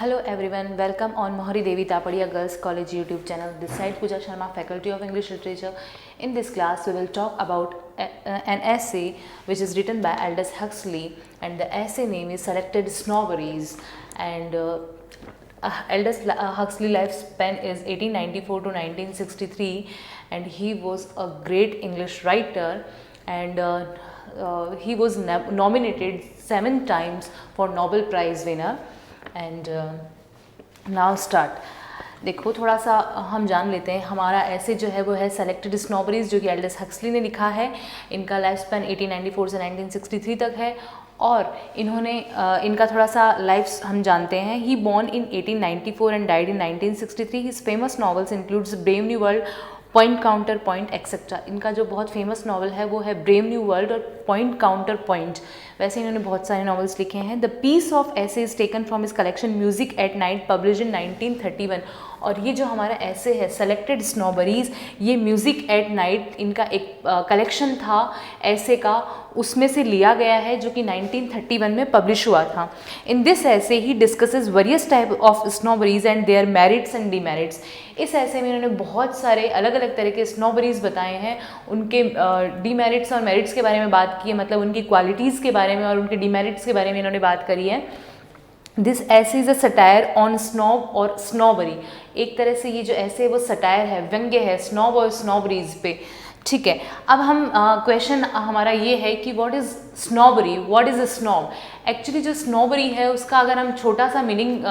Hello everyone, welcome on Mohari Devi Tapadia Girls College YouTube channel. This side Pooja Sharma, Faculty of English Literature. In this class, we will talk about an essay which is written by Aldous Huxley, and the essay name is Selected Snobberies. And Aldous Huxley lifespan is 1894 to 1963, and he was a great English writer, and he was nominated 7 times for Nobel Prize winner. And now start. देखो थोड़ा सा हम जान लेते हैं, हमारा ऐसे जो है वो है सेलेक्टेड स्नॉबरीज, जो कि एल्डस हक्सली ने लिखा है। इनका लाइफ स्पैन 1894 से 1963 तक है, और इन्होंने इनका थोड़ा सा लाइफ हम जानते हैं। He born in 1894 and died in 1963। His famous novels includes brave new world, point counter point etcetera. इनका जो बहुत फेमस नावल है वो है ब्रेव न्यू वर्ल्ड और पॉइंट काउंटर पॉइंट। वैसे इन्होंने बहुत सारे नॉवेल्स लिखे हैं। The piece of essay is taken from his collection music at night, publish in 1931। और ये जो हमारा ऐसे है सेलेक्टेड स्नॉबरीज, ये म्यूजिक एट नाइट इनका एक कलेक्शन था ऐसे का, उसमें से लिया गया है, जो कि 1931 में पब्लिश हुआ था। In this essay he discusses various type of snobberies and their merits and demerits. इस ऐसे में इन्होंने बहुत सारे अलग अलग तरह के स्नॉबरीज बताए हैं, उनके डीमेरिट्स और मेरिट्स के बारे में बात की है, मतलब उनकी क्वालिटीज़ के बारे में और उनके डीमेरिट्स के बारे में इन्होंने बात करी है। दिस ऐसे is a satire on snob और स्नॉबरी। एक तरह से ये जो ऐसे वो सटायर है, व्यंग्य है स्नॉब और स्नॉबरीज पे। ठीक है, अब हम क्वेश्चन हमारा ये है कि what is snobbery, what is a snob. Actually जो स्नॉबरी है उसका अगर हम छोटा सा मीनिंग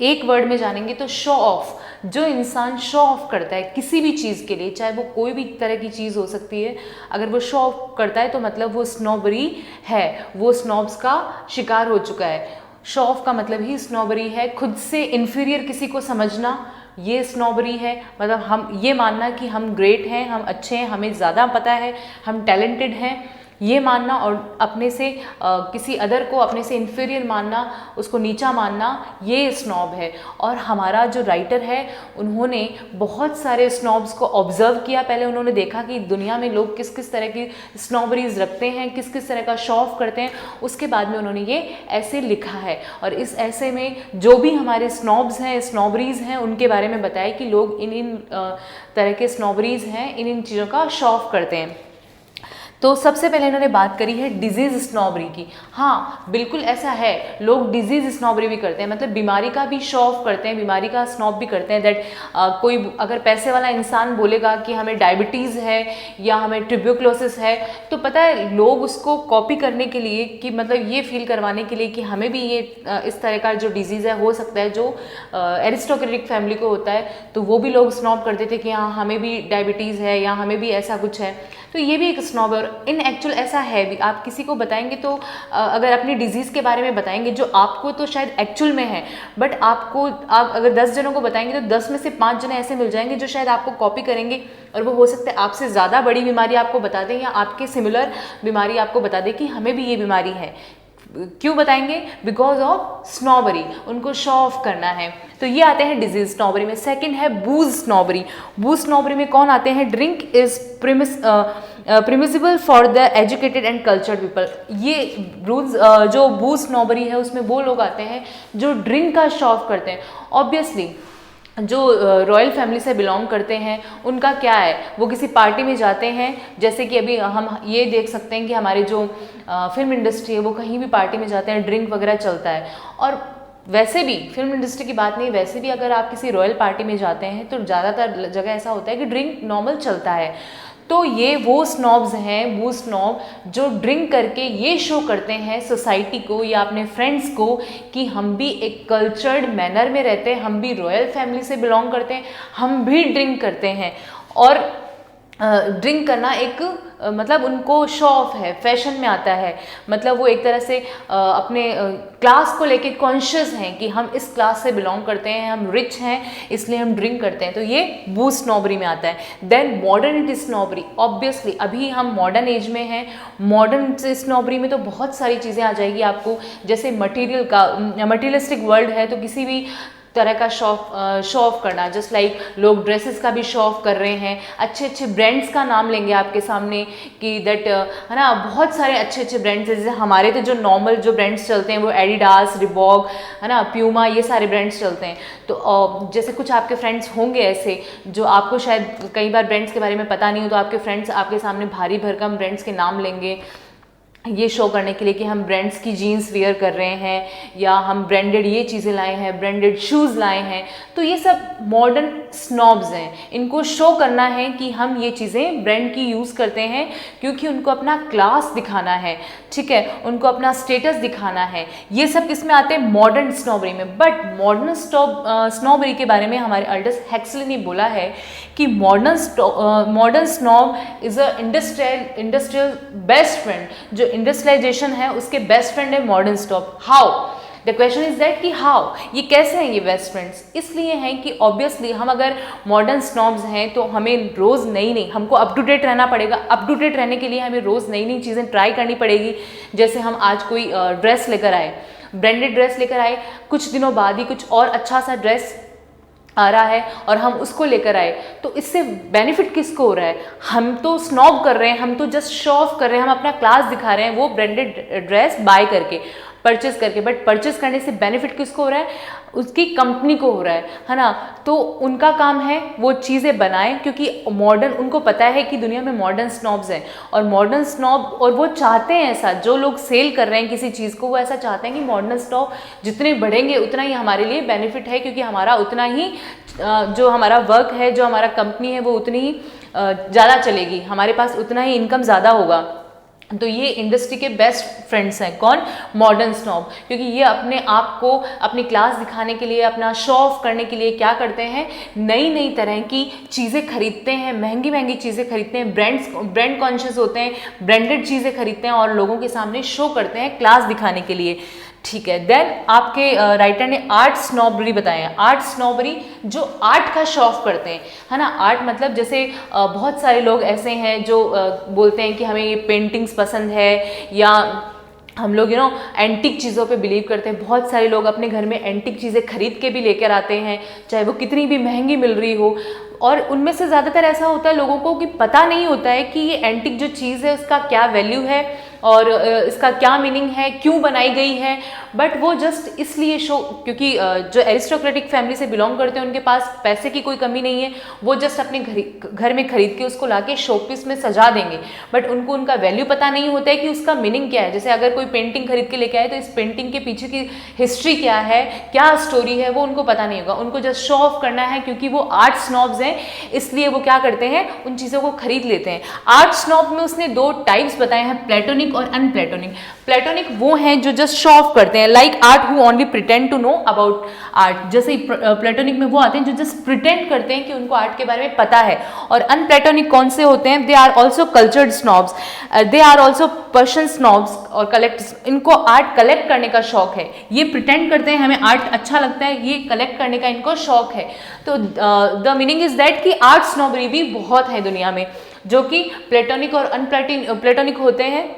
एक वर्ड में जानेंगे तो शो ऑफ। जो इंसान शो ऑफ करता है किसी भी चीज़ के लिए, चाहे वो कोई भी तरह की चीज़ हो सकती है, अगर वो शो ऑफ करता है तो मतलब वो स्नॉबरी है, वो स्नॉब्स का शिकार हो चुका है। शो ऑफ का मतलब ही स्नॉबरी है, खुद से इन्फीरियर किसी को समझना, ये स्नॉबरी है। मतलब हम ये मानना कि हम ग्रेट हैं, हम अच्छे हैं, हमें ज़्यादा पता है, हम टैलेंटेड हैं, ये मानना, और अपने से किसी अदर को अपने से इन्फीरियर मानना, उसको नीचा मानना, ये स्नॉब है। और हमारा जो राइटर है उन्होंने बहुत सारे स्नॉब्स को ऑब्जर्व किया। पहले उन्होंने देखा कि दुनिया में लोग किस किस तरह की स्नॉबरीज रखते हैं, किस किस तरह का शो ऑफ करते हैं, उसके बाद में उन्होंने ये ऐसे लिखा है। और इस ऐसे में जो भी हमारे स्नॉब्स हैं, स्नॉबरीज हैं, उनके बारे में बताया कि लोग इन तरह के स्नॉबरीज हैं, इन चीज़ों का शो ऑफ करते हैं। तो सबसे पहले इन्होंने बात करी है डिजीज़ स्नॉबरी की। हाँ बिल्कुल ऐसा है, लोग डिजीज़ स्नॉबरी भी करते हैं, मतलब बीमारी का भी शो ऑफ करते हैं, बीमारी का स्नॉब भी करते हैं। दैट कोई अगर पैसे वाला इंसान बोलेगा कि हमें डायबिटीज़ है या हमें ट्यूबरकुलोसिस है, तो पता है लोग उसको कॉपी करने के लिए, कि मतलब ये फील करवाने के लिए कि हमें भी ये इस तरह का जो डिजीज़ है हो सकता है, जो एरिस्टोक्रेटिक फैमिली को होता है, तो वो भी लोग स्नॉब करते थे कि हाँ हमें भी डायबिटीज़ है या हमें भी ऐसा कुछ है। तो ये भी एक स्नॉब है। इन एक्चुअल ऐसा है भी, आप किसी को बताएंगे तो अगर अपनी डिजीज़ के बारे में बताएंगे जो आपको तो शायद एक्चुअल में है, बट आप अगर 10 जनों को बताएंगे तो 10 में से 5 जने ऐसे मिल जाएंगे जो शायद आपको कॉपी करेंगे, और वो हो सकता है आपसे ज़्यादा बड़ी बीमारी आपको बता दें या आपके सिमिलर बीमारी आपको बता दें कि हमें भी ये बीमारी है। क्यों बताएंगे? बिकॉज ऑफ स्नॉबरी, उनको शो ऑफ करना है। तो ये आते हैं डिजीज स्नॉबरी में। सेकंड है बूज स्नॉबरी। बूज स्नॉबरी में कौन आते हैं? Drink is permissible for the educated and cultured people. ये रूल्स जो बूज स्नॉबरी है उसमें वो लोग आते हैं जो ड्रिंक का शो ऑफ करते हैं। ऑब्वियसली जो रॉयल फैमिली से बिलोंग करते हैं उनका क्या है, वो किसी पार्टी में जाते हैं, जैसे कि अभी हम ये देख सकते हैं कि हमारे जो फिल्म इंडस्ट्री है वो कहीं भी पार्टी में जाते हैं, ड्रिंक वगैरह चलता है। और वैसे भी फिल्म इंडस्ट्री की बात नहीं, वैसे भी अगर आप किसी रॉयल पार्टी में जाते हैं तो ज़्यादातर जगह ऐसा होता है कि ड्रिंक नॉर्मल चलता है। तो ये वो स्नॉब्स हैं, वो स्नॉब जो ड्रिंक करके ये शो करते हैं सोसाइटी को या अपने फ्रेंड्स को कि हम भी एक कल्चर्ड मैनर में रहते हैं, हम भी रॉयल फैमिली से बिलोंग करते हैं, हम भी ड्रिंक करते हैं। और ड्रिंक करना एक मतलब उनको शो ऑफ है, फैशन में आता है, मतलब वो एक तरह से अपने क्लास को लेके कॉन्शियस हैं कि हम इस क्लास से बिलोंग करते हैं, हम रिच हैं इसलिए हम ड्रिंक करते हैं। तो ये बूज स्नॉबरी में आता है। Then modernity snobbery. ऑब्वियसली अभी हम मॉडर्न एज में हैं, मॉडर्न स्नॉबरी में तो बहुत सारी चीज़ें आ जाएगी आपको, जैसे मटीरियलिस्टिक वर्ल्ड है, तो किसी भी तरह का शो ऑफ करना, जस्ट लाइक लोग ड्रेसेस का भी शो ऑफ कर रहे हैं, अच्छे अच्छे ब्रांड्स का नाम लेंगे आपके सामने कि दैट है ना, बहुत सारे अच्छे अच्छे ब्रांड्स हैं। जैसे हमारे तो जो नॉर्मल जो ब्रांड्स चलते हैं वो एडिडास, रिबॉक, है ना, प्यूमा, ये सारे ब्रांड्स चलते हैं। तो जैसे कुछ आपके फ्रेंड्स होंगे ऐसे जो आपको शायद कई बार ब्रांड्स के बारे में पता नहीं हो, तो आपके फ्रेंड्स आपके सामने भारी भरकम ब्रांड्स के नाम लेंगे ये शो करने के लिए कि हम ब्रांड्स की जीन्स वेयर कर रहे हैं, या हम ब्रांडेड ये चीज़ें लाए हैं, ब्रांडेड शूज़ लाए हैं। तो ये सब मॉडर्न स्नॉब्स हैं, इनको शो करना है कि हम ये चीज़ें ब्रांड की यूज़ करते हैं क्योंकि उनको अपना क्लास दिखाना है, ठीक है, उनको अपना स्टेटस दिखाना है। ये सब किस में आते हैं? मॉडर्न स्नॉबरी में। बट मॉडर्न स्नॉबरी के बारे में हमारे अल्डस हेक्सली ने बोला है कि modern snob is a industrial best friend. जो इंडस्ट्रियलाइजेशन है उसके बेस्ट फ्रेंड है modern snob. How? The question is that कि हाउ, ये कैसे हैं ये बेस्ट फ्रेंड्स? इसलिए हैं कि ऑब्वियसली हम अगर मॉडर्न स्नॉब्स हैं तो हमें रोज़ नई हमको अप टू डेट रहना पड़ेगा। अप टू डेट रहने के लिए हमें रोज़ नई चीज़ें ट्राई करनी पड़ेगी। जैसे हम आज कोई ड्रेस लेकर आए, ब्रांडेड ड्रेस लेकर आए, कुछ दिनों बाद ही कुछ और अच्छा सा ड्रेस आ रहा है और हम उसको लेकर आए, तो इससे बेनिफिट किसको हो रहा है? हम तो स्नॉब कर रहे हैं, हम तो जस्ट शो ऑफ कर रहे हैं, हम अपना क्लास दिखा रहे हैं वो ब्रांडेड ड्रेस बाय करके, परचेस करके। बट परचेस करने से बेनिफिट किसको हो रहा है? उसकी कंपनी को हो रहा है ना। तो उनका काम है वो चीज़ें बनाएं, क्योंकि मॉडर्न, उनको पता है कि दुनिया में मॉडर्न स्नॉब्स हैं और मॉडर्न स्नॉब, और वो चाहते हैं ऐसा, जो लोग सेल कर रहे हैं किसी चीज़ को वो ऐसा चाहते हैं कि मॉडर्न स्नॉब जितने बढ़ेंगे उतना ही हमारे लिए बेनिफिट है, क्योंकि हमारा उतना ही जो हमारा वर्क है, जो हमारा कंपनी है वो उतनी ही ज़्यादा चलेगी, हमारे पास उतना ही इनकम ज़्यादा होगा। तो ये इंडस्ट्री के बेस्ट फ्रेंड्स हैं। कौन? Modern snob. क्योंकि ये अपने आप को अपनी क्लास दिखाने के लिए, अपना शो ऑफ करने के लिए क्या करते हैं? नई तरह की चीज़ें खरीदते हैं, महंगी चीज़ें खरीदते हैं, ब्रांड कॉन्शियस होते हैं, ब्रांडेड चीज़ें खरीदते हैं और लोगों के सामने शो करते हैं क्लास दिखाने के लिए, ठीक है। देन आपके राइटर ने आर्ट स्नॉबरी बताया है। आर्ट स्नॉबरी जो आर्ट का शो ऑफ करते हैं, है ना। आर्ट मतलब जैसे बहुत सारे लोग ऐसे हैं जो बोलते हैं कि हमें ये पेंटिंग्स पसंद है, या हम लोग एंटिक चीज़ों पे बिलीव करते हैं। बहुत सारे लोग अपने घर में एंटिक चीज़ें खरीद के भी लेकर आते हैं, चाहे वो कितनी भी महंगी मिल रही हो। और उनमें से ज़्यादातर ऐसा होता है लोगों को कि पता नहीं होता है कि ये एंटिक जो चीज़ है उसका क्या वैल्यू है और इसका क्या मीनिंग है, क्यों बनाई गई है। बट वो जस्ट इसलिए क्योंकि जो एरिस्टोक्रेटिक फैमिली से बिलोंग करते हैं उनके पास पैसे की कोई कमी नहीं है, वो जस्ट अपने घर में खरीद के उसको लाके शोपीस में सजा देंगे। बट उनको उनका वैल्यू पता नहीं होता है कि उसका मीनिंग क्या है। जैसे अगर कोई पेंटिंग खरीद के लेके आए तो इस पेंटिंग के पीछे की हिस्ट्री क्या है, क्या स्टोरी है, वो उनको पता नहीं होगा। उनको जस्ट शो ऑफ करना है, क्योंकि वो आर्ट स्नॉब्स हैं, इसलिए वो क्या करते हैं, उन चीज़ों को खरीद लेते हैं। आर्ट स्नॉब में उसने दो टाइप्स बताए हैं, प्लेटोनिक और अनप्लेटोनिक। प्लेटोनिक वो हैं जो जस्ट शो ऑफ करते हैं, like art who only pretend to know about art. जैसे प्लेटोनिक में वो आते हैं जो जस्ट प्रिटेंड करते हैं कि उनको आर्ट के बारे में पता है। और अनप्लेटोनिक कौन से होते हैं? They are also cultured snobs, they are also person snobs और कलेक्ट। इनको आर्ट कलेक्ट करने का शौक है, ये प्रिटेंड करते हैं हमें आर्ट अच्छा लगता है, ये कलेक्ट करने का इनको शौक है। तो द मीनिंग इज दैट कि आर्ट स्नॉबरी भी बहुत है दुनिया में, जो कि प्लेटोनिक और अनप्लेटोनिक होते हैं।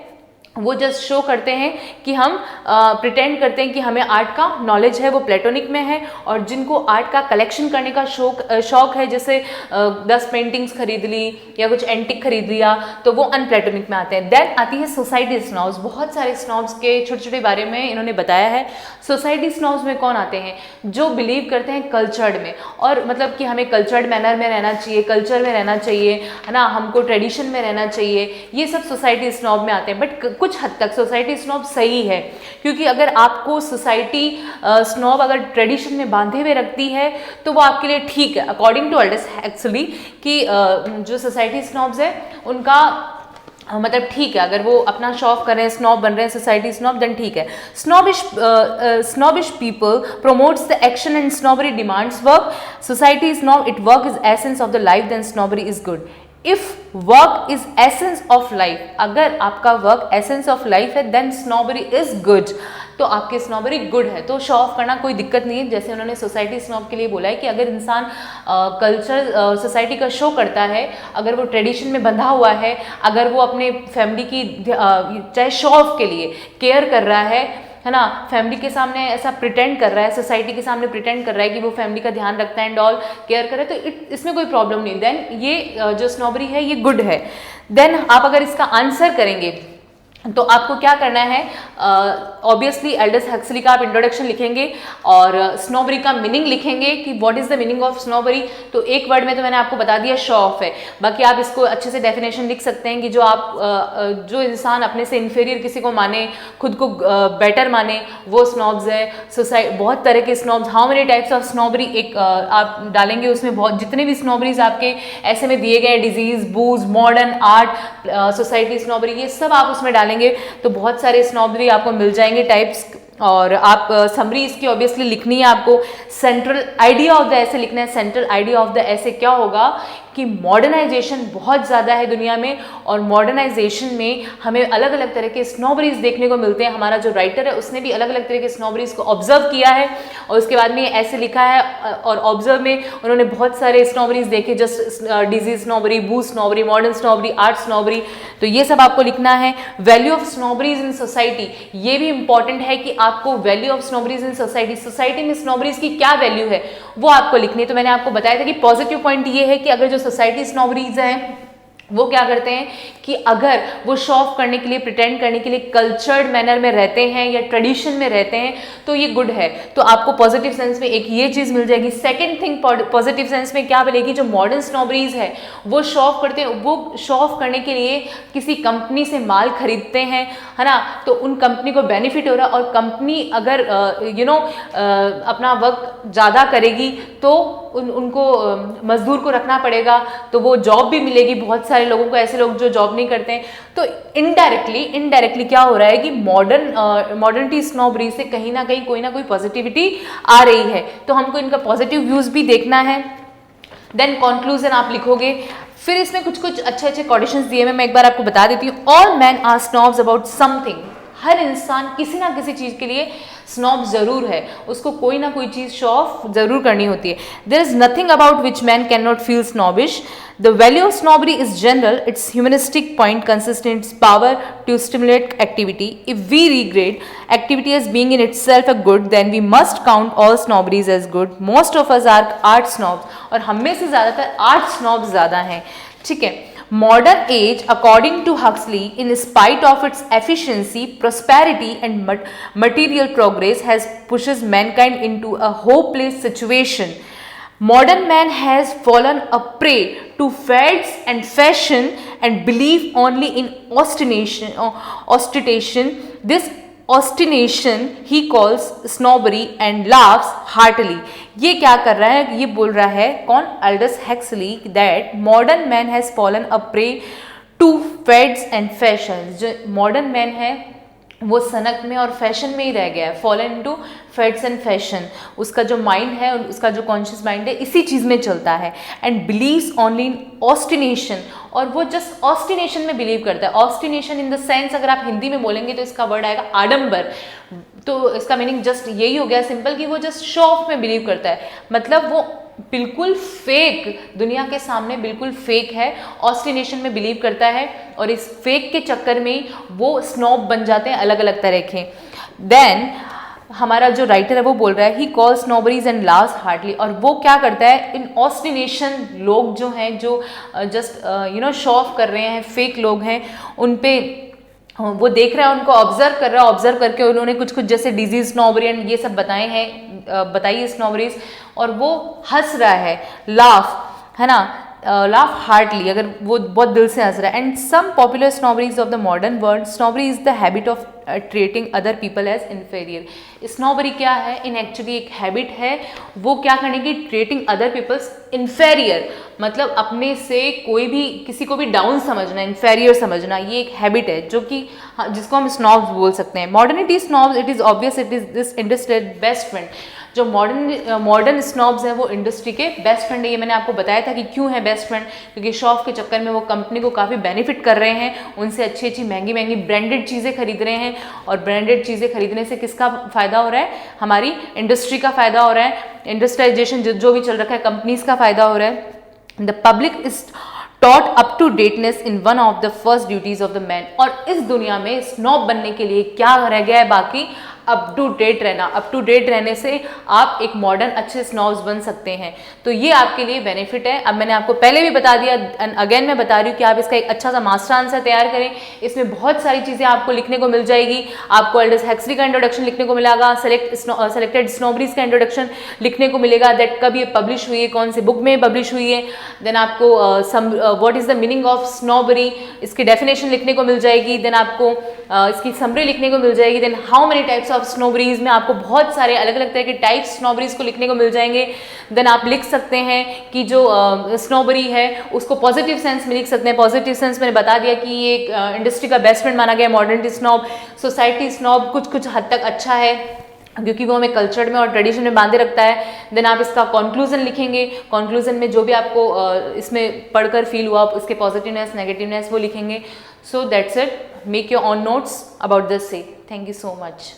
वो जस्ट शो करते हैं कि हम प्रिटेंड करते हैं कि हमें आर्ट का नॉलेज है, वो प्लेटोनिक में है। और जिनको आर्ट का कलेक्शन करने का शौक है, जैसे 10 पेंटिंग्स खरीद ली या कुछ एंटिक खरीद लिया, तो वो अनप्लेटोनिक में आते हैं। देन आती है सोसाइटी स्नॉब्स। बहुत सारे स्नॉब्स के छोटे छोटे बारे में इन्होंने बताया है। सोसाइटी स्नॉब्स में कौन आते हैं? जो बिलीव करते हैं कल्चर्ड में, और मतलब कि हमें कल्चर्ड मैनर में रहना चाहिए, कल्चर में रहना चाहिए, है ना, हमको ट्रेडिशन में रहना चाहिए। ये सब सोसाइटी स्नॉब में आते हैं। बट कुछ हद तक सोसाइटी स्नॉब सही है, क्योंकि अगर आपको सोसाइटी स्नॉब अगर ट्रेडिशन में बांधे हुए रखती है तो वो आपके लिए ठीक है, अकॉर्डिंग टू अल्डस एक्चुअली, कि जो सोसाइटी स्नॉब्स है उनका मतलब ठीक है, अगर वो अपना शो ऑफ कर रहे हैं, स्नॉब बन रहे हैं, सोसाइटी स्नॉब, देन ठीक है। Snobbish people promotes the action and snobbery demands work. Society snob, it work is essence of the life, then snobbery is good. If work is essence of life, अगर आपका work essence of life है, then snobbery is good, तो आपकी snobbery good है। तो show off करना कोई दिक्कत नहीं है। जैसे उन्होंने सोसाइटी स्नॉब के लिए बोला है कि अगर इंसान कल्चर सोसाइटी का शो करता है, अगर वो ट्रेडिशन में बंधा हुआ है, अगर वो अपने फैमिली की चाहे शो ऑफ के लिए केयर कर रहा है, है ना, फैमिली के सामने ऐसा प्रिटेंड कर रहा है, सोसाइटी के सामने प्रिटेंड कर रहा है कि वो फैमिली का ध्यान रखता है एंड ऑल, केयर करे, तो इसमें कोई प्रॉब्लम नहीं, देन ये जो स्नॉबरी है ये गुड है। देन आप अगर इसका आंसर करेंगे तो आपको क्या करना है, ऑब्वियसली एल्डस हक्सली का आप इंट्रोडक्शन लिखेंगे और स्नॉबरी का मीनिंग लिखेंगे कि what is the meaning of snobbery. तो एक वर्ड में तो मैंने आपको बता दिया, शो ऑफ है, बाकी आप इसको अच्छे से डेफिनेशन लिख सकते हैं कि जो इंसान अपने से इन्फीरियर किसी को माने, खुद को बेटर माने, वो स्नॉब्स है। सोसाइटी बहुत तरह के snobs, how many types of snobbery, एक आप डालेंगे उसमें बहुत, जितने भी स्नॉबरीज आपके ऐसे में दिए गए, disease, बूज, modern, art, society snobbery, ये सब आप उसमें डालेंगे तो बहुत सारे स्नॉबरी आपको मिल जाएंगे टाइप्स। और आप समरी इसकी ऑब्वियसली लिखनी है आपको। सेंट्रल आइडिया ऑफ द ऐसे लिखना है। सेंट्रल आइडिया ऑफ द ऐसे क्या होगा कि मॉडर्नाइजेशन बहुत ज़्यादा है दुनिया में, और मॉडर्नाइजेशन में हमें अलग अलग तरह के स्नॉबरीज देखने को मिलते हैं। हमारा जो राइटर है उसने भी अलग अलग तरह के स्नॉबरीज को ऑब्जर्व किया है और उसके बाद में ऐसे लिखा है, और ऑब्जर्व में उन्होंने बहुत सारे स्नॉबरीज देखे, just disease snobbery, booze snobbery, modern snobbery, art snobbery, तो ये सब आपको लिखना है। Value of snobberies in society, ये भी इंपॉर्टेंट है कि आपको value of snobberies in society, society में स्नॉबरीज की क्या वैल्यू है वो आपको लिखनी है। तो मैंने आपको बताया था कि पॉजिटिव पॉइंट ये है कि अगर जो सोसाइटी स्नॉबरीज हैं वो क्या करते हैं कि अगर वो शो ऑफ करने के लिए, प्रिटेंड करने के लिए कल्चर्ड मैनर में रहते हैं या ट्रेडिशन में रहते हैं तो ये गुड है। तो आपको पॉजिटिव सेंस में एक ये चीज़ मिल जाएगी। सेकंड थिंग पॉजिटिव सेंस में क्या मिलेगी, जो मॉडर्न स्नॉबरीज है वो शो ऑफ करते हैं, वो शो ऑफ करने के लिए किसी कंपनी से माल खरीदते हैं, है ना, तो उन कंपनी को बेनिफिट हो रहा है, और कंपनी अगर अपना वर्क ज़्यादा करेगी तो उनको मजदूर को रखना पड़ेगा, तो वो जॉब भी मिलेगी बहुत सारे लोगों को, ऐसे लोग जो जॉब नहीं करते हैं। तो इनडायरेक्टली क्या हो रहा है कि मॉडर्निटी स्नॉबरी से कहीं ना कहीं कोई ना कोई पॉजिटिविटी आ रही है, तो हमको इनका पॉजिटिव व्यूज भी देखना है। देन कंक्लूजन आप लिखोगे, फिर इसमें कुछ कुछ अच्छे कंडीशंस दिए मैं एक बार आपको बता देती हूँ। All man are snobs about something, हर इंसान किसी ना किसी चीज़ के लिए स्नॉब जरूर है, उसको कोई ना कोई चीज़ शो ऑफ जरूर करनी होती है। There is nothing about which man can not feel snobbish. The value of snobbery is general, its humanistic point consist in its power to stimulate activity. If we regard activity as being in itself a good, then we must count all snobberies as good. Most of us are art snobs, और हम में से ज़्यादातर art स्नॉब्स ज़्यादा हैं, ठीक है। Modern age, according to Huxley, in spite of its efficiency, prosperity and material progress, has pushes mankind into a hopeless situation. Modern man has fallen a prey to fads and fashion and believe only in ostentation. This ostentation he calls snobbery and laughs heartily. ये क्या कर रहा है, ये बोल रहा है कौन, Aldous Huxley, that modern man has fallen a prey to fads and fashion. जो मॉडर्न मैन है वो सनक में और फैशन में ही रह गया है, fallen into fads and fashion. उसका जो माइंड है, उसका जो कॉन्शियस माइंड है इसी चीज़ में चलता है। एंड बिलीव्स ओनली इन ऑस्टिनेशन, और वो जस्ट ऑस्टिनेशन में बिलीव करता है। ऑस्टिनेशन इन द सेंस, अगर आप हिंदी में बोलेंगे तो इसका वर्ड आएगा आडंबर। तो इसका मीनिंग जस्ट यही हो गया सिंपल, कि वो जस्ट शो ऑफ में बिलीव करता है, मतलब वो बिल्कुल फेक, दुनिया के सामने बिल्कुल फेक है, ऑस्टिनेशन में बिलीव करता है, और इस फेक के चक्कर में वो स्नॉब बन जाते हैं अलग अलग तरह के। देन हमारा जो राइटर है वो बोल रहा है ही कॉल स्नॉबरीज एंड लाव्स हार्टली, और वो क्या करता है, इन ऑस्टिनेशन लोग जो हैं, जो जस्ट शो ऑफ कर रहे हैं, फेक लोग हैं, उन पे वो देख रहा है, उनको ऑब्जर्व कर रहा है, ऑब्जर्व करके उन्होंने कुछ कुछ जैसे डिजीज स्नॉबरी एंड ये सब बताए हैं, बताइए स्नॉबरीज, और वो हंस रहा है, लाफ, है ना, लाफ हार्टली, अगर वो बहुत दिल से हंस रहा है। And some popular snobberies of the modern world, snobbery is the habit of treating other people as inferior. Snobbery क्या है, इन एक्चुअली एक हैबिट है, वो क्या करने की, ट्रीटिंग अदर पीपल्स इन्फेरियर, मतलब अपने से कोई भी किसी को भी डाउन समझना, इन्फेरियर समझना, ये एक हैबिट है जो कि जिसको हम स्नॉब्स बोल सकते हैं। Modernity snobs, it is obvious, it is this industry best friend. जो मॉडर्न स्नॉब्स हैं वो इंडस्ट्री के बेस्ट फ्रेंड है। ये मैंने आपको बताया था कि क्यों है बेस्ट फ्रेंड, क्योंकि शो ऑफ के चक्कर में वो कंपनी को काफ़ी बेनिफिट कर रहे हैं, उनसे अच्छी अच्छी महंगी महंगी ब्रांडेड चीज़ें खरीद रहे हैं, और ब्रांडेड चीज़ें खरीदने से किसका फ़ायदा हो रहा है, हमारी इंडस्ट्री का फ़ायदा हो रहा है, इंडस्ट्रियलाइजेशन जो भी चल रखा है कंपनीज का फ़ायदा हो रहा है। The public is taught up to dateness in one of the first duties of the man. और इस दुनिया में स्नॉब बनने के लिए क्या रह गया है बाकी, अप टू डेट रहना, अप टू डेट रहने से आप एक मॉडर्न अच्छे स्नॉब्स बन सकते हैं। तो ये आपके लिए बेनिफिट है। अब मैंने आपको पहले भी बता दिया, अगेन मैं बता रही हूँ कि आप इसका एक अच्छा सा मास्टर आंसर तैयार करें। इसमें बहुत सारी चीज़ें आपको लिखने को मिल जाएगी। आपको एल्डस हक्सली का इंट्रोडक्शन लिखने को मिलेगा, सेलेक्टेड स्नॉबरीज का इंट्रोडक्शन लिखने को मिलेगा, दैट कब ये पब्लिश हुई है, कौन से बुक में पब्लिश हुई है। देन आपको what is the meaning of snobbery, इसकी डेफिनेशन लिखने को मिल जाएगी। देन आपको इसकी समरी लिखने को मिल जाएगी। Then how many types of snobberies में आपको बहुत सारे अलग अलग तरह के टाइप्स स्नॉबरीज को लिखने को मिल जाएंगे। देन आप लिख सकते हैं कि जो स्नॉबरी है उसको पॉजिटिव सेंस में लिख सकते हैं। पॉजिटिव सेंस मैंने बता दिया कि ये एक इंडस्ट्री का बेस्ट फ्रेंड माना गया, मॉडर्निटी स्नॉब, सोसाइटी स्नॉब कुछ हद तक अच्छा है क्योंकि वो हमें कल्चर में और ट्रेडिशन में बांधे रखता है। देन आप इसका कंक्लूजन लिखेंगे, कंक्लूजन में जो भी आपको इसमें पढ़कर फील हुआ उसके पॉजिटिवनेस नेगेटिवनेस वो लिखेंगे। So that's it, make your own notes about this essay. Thank you so much.